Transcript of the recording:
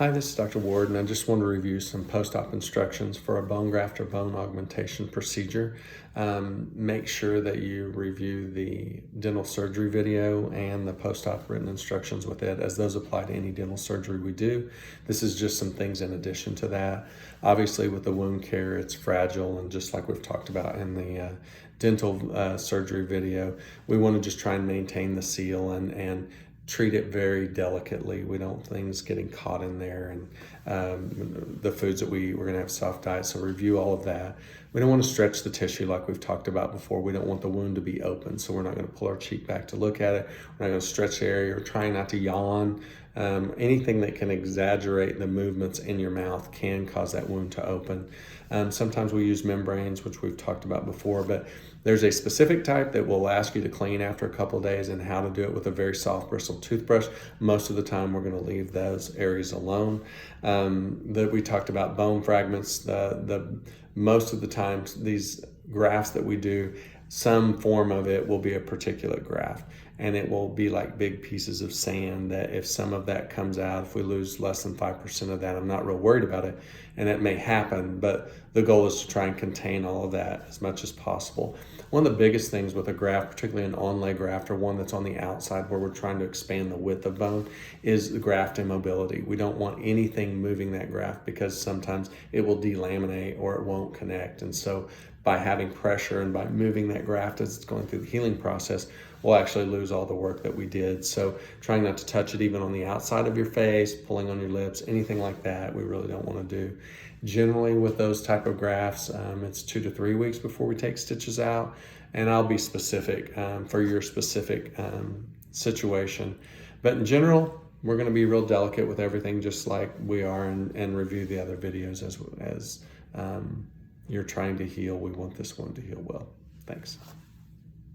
Hi, this is Dr. Ward, and I just want to review some post-op instructions for a bone graft or bone augmentation procedure. Make sure that you review the dental surgery video and the post-op written instructions with it, as those apply to any dental surgery we do. This is just some things in addition to that. Obviously, with the wound care, it's fragile, and just like we've talked about in the dental surgery video, we want to just try and maintain the seal and treat it very delicately. We don't want things getting caught in there, and the foods that we're going to have soft diet, so review all of that. We don't want to stretch the tissue like we've talked about before. We don't want the wound to be open, so we're not going to pull our cheek back to look at it. We're not going to stretch the area. We're trying not to yawn. Anything that can exaggerate the movements in your mouth can cause that wound to open. Sometimes we use membranes, which we've talked about before, but there's a specific type that will ask you to clean after a couple of days, and how to do it with a very soft bristled toothbrush. Most of the time we're going to leave those areas alone. That we talked about bone fragments. Most of the times these grafts that we do, some form of it will be a particulate graft, and it will be like big pieces of sand that if some of that comes out, if we lose less than 5% of that, I'm not real worried about it, and it may happen, but the goal is to try and contain all of that as much as possible. One of the biggest things with a graft, particularly an onlay graft or one that's on the outside where we're trying to expand the width of bone, is the graft immobility. We don't want anything moving that graft, because sometimes it will delaminate or it won't connect. And so by having pressure and by moving that graft as it's going through the healing process, we'll actually lose all the work that we did. So trying not to touch it even on the outside of your face, pulling on your lips, anything like that, we really don't want to do. Generally with those type of grafts, it's 2 to 3 weeks before we take stitches out, and I'll be specific for your specific situation. But in general, we're going to be real delicate with everything, just like we are, and review the other videos as you're trying to heal. We want this one to heal well. Thanks.